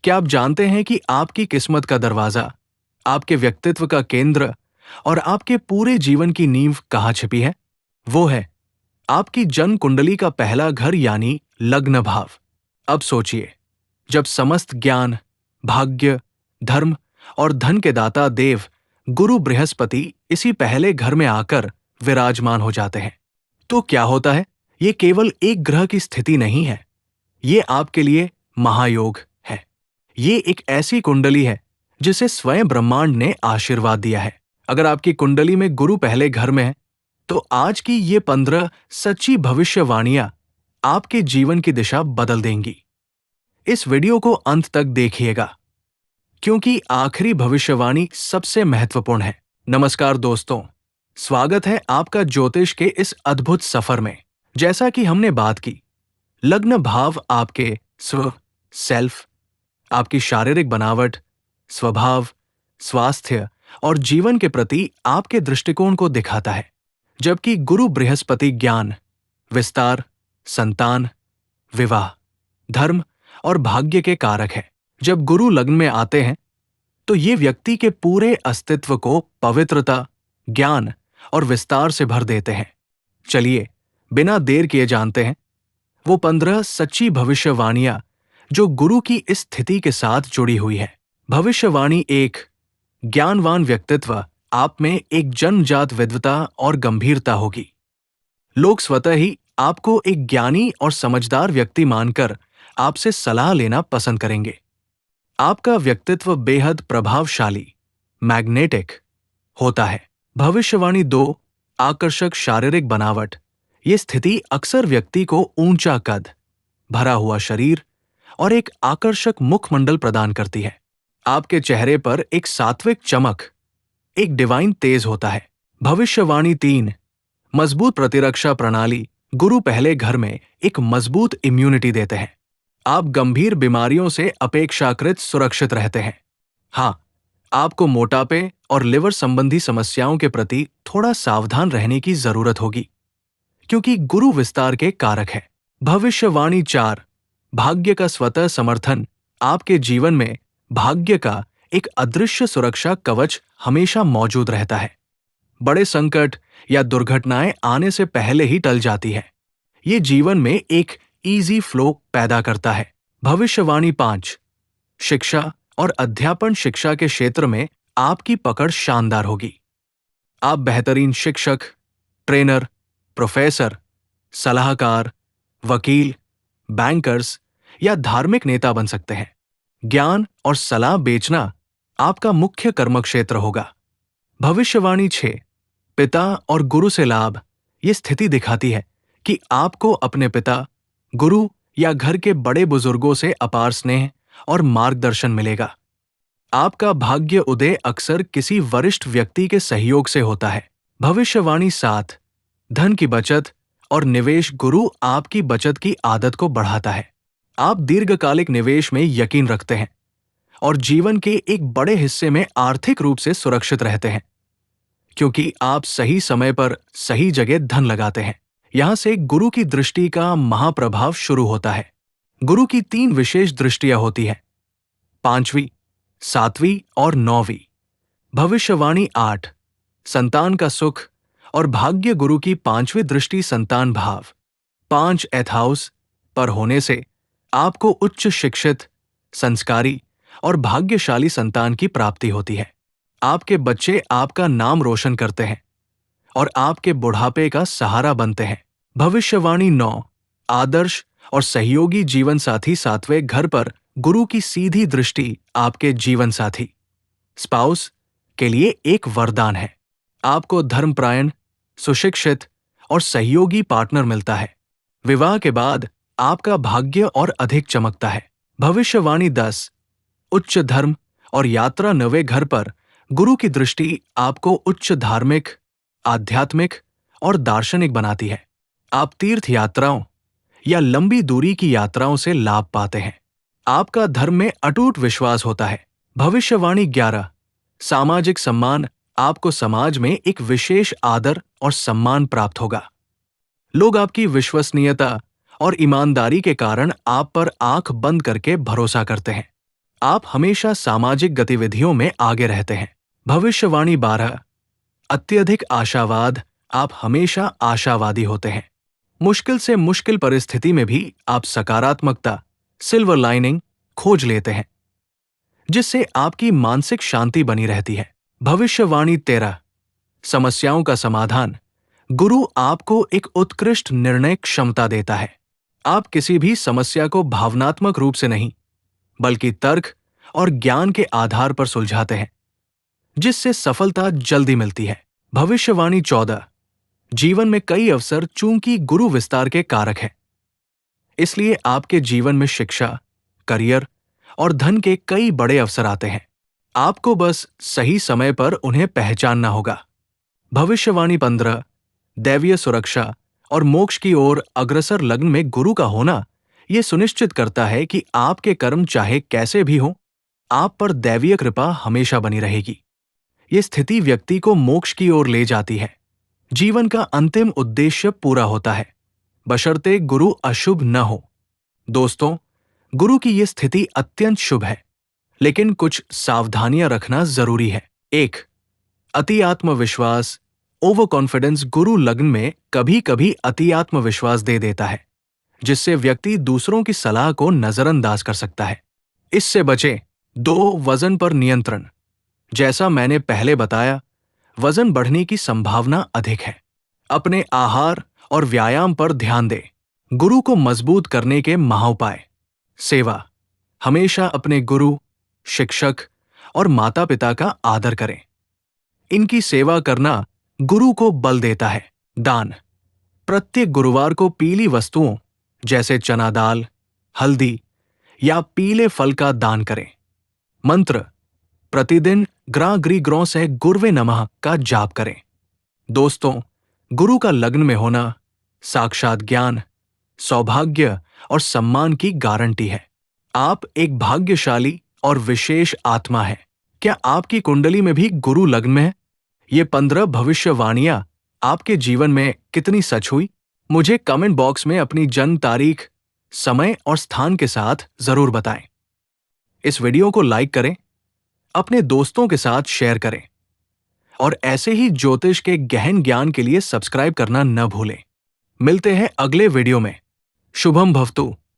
क्या आप जानते हैं कि आपकी किस्मत का दरवाजा, आपके व्यक्तित्व का केंद्र और आपके पूरे जीवन की नींव कहाँ छिपी है? वो है आपकी जन्म कुंडली का पहला घर यानी लग्न भाव। अब सोचिए, जब समस्त ज्ञान, भाग्य, धर्म और धन के दाता देव गुरु बृहस्पति इसी पहले घर में आकर विराजमान हो जाते हैं, तो क्या होता है? ये केवल एक ग्रह की स्थिति नहीं है, ये आपके लिए महायोग है। ये एक ऐसी कुंडली है जिसे स्वयं ब्रह्मांड ने आशीर्वाद दिया है। अगर आपकी कुंडली में गुरु पहले घर में है, तो आज की ये 15 सच्ची भविष्यवाणियां आपके जीवन की दिशा बदल देंगी। इस वीडियो को अंत तक देखिएगा, क्योंकि आखिरी भविष्यवाणी सबसे महत्वपूर्ण है। नमस्कार दोस्तों, स्वागत है आपका ज्योतिष के इस अद्भुत सफर में। जैसा कि हमने बात की, लग्न भाव आपके सेल्फ, आपकी शारीरिक बनावट, स्वभाव, स्वास्थ्य और जीवन के प्रति आपके दृष्टिकोण को दिखाता है, जबकि गुरु बृहस्पति ज्ञान, विस्तार, संतान, विवाह, धर्म और भाग्य के कारक है। जब गुरु लग्न में आते हैं, तो ये व्यक्ति के पूरे अस्तित्व को पवित्रता, ज्ञान और विस्तार से भर देते हैं। चलिए, बिना देर किए जानते हैं वो 15 सच्ची भविष्यवाणियां जो गुरु की इस स्थिति के साथ जुड़ी हुई है। भविष्यवाणी 1, ज्ञानवान व्यक्तित्व आप में एक जन्मजात विद्वता और गंभीरता होगी। लोग स्वतः ही आपको एक ज्ञानी और समझदार व्यक्ति मानकर आपसे सलाह लेना पसंद करेंगे। आपका व्यक्तित्व बेहद प्रभावशाली, मैग्नेटिक होता है। भविष्यवाणी 2, आकर्षक शारीरिक बनावट। ये स्थिति अक्सर व्यक्ति को ऊंचा कद, भरा हुआ शरीर और एक आकर्षक मुखमंडल प्रदान करती है। आपके चेहरे पर एक सात्विक चमक, एक डिवाइन तेज होता है। भविष्यवाणी 3, मजबूत प्रतिरक्षा प्रणाली। गुरु पहले घर में एक मजबूत इम्यूनिटी देते हैं। आप गंभीर बीमारियों से अपेक्षाकृत सुरक्षित रहते हैं। हाँ, आपको मोटापे और लिवर संबंधी समस्याओं के प्रति थोड़ा सावधान रहने की जरूरत होगी, क्योंकि गुरु विस्तार के कारक है। भविष्यवाणी 4, भाग्य का स्वतः समर्थन। आपके जीवन में भाग्य का एक अदृश्य सुरक्षा कवच हमेशा मौजूद रहता है। बड़े संकट या दुर्घटनाएं आने से पहले ही टल जाती है। ये जीवन में एक इजी फ्लो पैदा करता है। भविष्यवाणी 5, शिक्षा और अध्यापन। शिक्षा के क्षेत्र में आपकी पकड़ शानदार होगी। आप बेहतरीन शिक्षक, ट्रेनर, प्रोफेसर, सलाहकार, वकील, बैंकर्स या धार्मिक नेता बन सकते हैं। ज्ञान और सलाह बेचना आपका मुख्य कर्म क्षेत्र होगा। भविष्यवाणी 6, पिता और गुरु से लाभ। ये स्थिति दिखाती है कि आपको अपने पिता, गुरु या घर के बड़े बुजुर्गों से अपार स्नेह और मार्गदर्शन मिलेगा। आपका भाग्य उदय अक्सर किसी वरिष्ठ व्यक्ति के सहयोग से होता है। भविष्यवाणी 7, धन की बचत और निवेश। गुरु आपकी बचत की आदत को बढ़ाता है। आप दीर्घकालिक निवेश में यकीन रखते हैं और जीवन के एक बड़े हिस्से में आर्थिक रूप से सुरक्षित रहते हैं, क्योंकि आप सही समय पर सही जगह धन लगाते हैं। यहां से गुरु की दृष्टि का महाप्रभाव शुरू होता है। गुरु की 3 विशेष दृष्टियां होती हैं, 5वीं, 7वीं और 9वीं। भविष्यवाणी 8, संतान का सुख और भाग्य। गुरु की 5वीं दृष्टि संतान भाव 5 एथ हाउस पर होने से आपको उच्च शिक्षित, संस्कारी और भाग्यशाली संतान की प्राप्ति होती है। आपके बच्चे आपका नाम रोशन करते हैं और आपके बुढ़ापे का सहारा बनते हैं। भविष्यवाणी 9, आदर्श और सहयोगी जीवन साथी। 7वें घर पर गुरु की सीधी दृष्टि आपके जीवन साथी, स्पाउस के लिए एक वरदान है। आपको धर्मपरायण, सुशिक्षित और सहयोगी पार्टनर मिलता है। विवाह के बाद आपका भाग्य और अधिक चमकता है। भविष्यवाणी 10, उच्च धर्म और यात्रा। 9वें घर पर गुरु की दृष्टि आपको उच्च धार्मिक, आध्यात्मिक और दार्शनिक बनाती है। आप तीर्थ यात्राओं या लंबी दूरी की यात्राओं से लाभ पाते हैं। आपका धर्म में अटूट विश्वास होता है। भविष्यवाणी 11, सामाजिक सम्मान। आपको समाज में एक विशेष आदर और सम्मान प्राप्त होगा। लोग आपकी विश्वसनीयता और ईमानदारी के कारण आप पर आंख बंद करके भरोसा करते हैं। आप हमेशा सामाजिक गतिविधियों में आगे रहते हैं। भविष्यवाणी 12, अत्यधिक आशावाद, आप हमेशा आशावादी होते हैं। मुश्किल से मुश्किल परिस्थिति में भी आप सकारात्मकता, सिल्वर लाइनिंग खोज लेते हैं, जिससे आपकी मानसिक शांति बनी रहती है। भविष्यवाणी 13, समस्याओं का समाधान, गुरु आपको एक उत्कृष्ट निर्णय क्षमता देता है। आप किसी भी समस्या को भावनात्मक रूप से नहीं, बल्कि तर्क और ज्ञान के आधार पर सुलझाते हैं, जिससे सफलता जल्दी मिलती है। भविष्यवाणी 14, जीवन में कई अवसर चूंकि गुरु विस्तार के कारक हैं, इसलिए आपके जीवन में शिक्षा, करियर और धन के कई बड़े अवसर आते हैं। आपको बस सही समय पर उन्हें पहचानना होगा। भविष्यवाणी 15, दैवीय सुरक्षा और मोक्ष की ओर अग्रसर लग्न में गुरु का होना यह सुनिश्चित करता है कि आपके कर्म चाहे कैसे भी हों, आप पर दैवीय कृपा हमेशा बनी रहेगी। ये स्थिति व्यक्ति को मोक्ष की ओर ले जाती है। जीवन का अंतिम उद्देश्य पूरा होता है, बशर्ते गुरु अशुभ न हो। दोस्तों, गुरु की यह स्थिति अत्यंत शुभ है, लेकिन कुछ सावधानियां रखना जरूरी है। 1, अति आत्मविश्वास, ओवर कॉन्फिडेंस गुरु लग्न में कभी कभी अति आत्मविश्वास दे देता है, जिससे व्यक्ति दूसरों की सलाह को नजरअंदाज कर सकता है। इससे बचें। 2, वजन पर नियंत्रण, जैसा मैंने पहले बताया, वजन बढ़ने की संभावना अधिक है। अपने आहार और व्यायाम पर ध्यान दें। गुरु को मजबूत करने के महाउपाय। सेवा, हमेशा अपने गुरु, शिक्षक और माता पिता का आदर करें। इनकी सेवा करना गुरु को बल देता है। दान, प्रत्येक गुरुवार को पीली वस्तुओं जैसे चना दाल, हल्दी या पीले फल का दान करें। मंत्र, प्रतिदिन ग्रा ग्री ग्रौ से गुरवे नमः का जाप करें। दोस्तों, गुरु का लग्न में होना साक्षात ज्ञान, सौभाग्य और सम्मान की गारंटी है। आप एक भाग्यशाली और विशेष आत्मा है। क्या आपकी कुंडली में भी गुरु लग्न में है? ये 15 भविष्यवाणियां आपके जीवन में कितनी सच हुई? मुझे कमेंट बॉक्स में अपनी जन्म तारीख, समय और स्थान के साथ जरूर बताएं। इस वीडियो को लाइक करें, अपने दोस्तों के साथ शेयर करें और ऐसे ही ज्योतिष के गहन ज्ञान के लिए सब्सक्राइब करना न भूलें। मिलते हैं अगले वीडियो में। शुभम भवतु।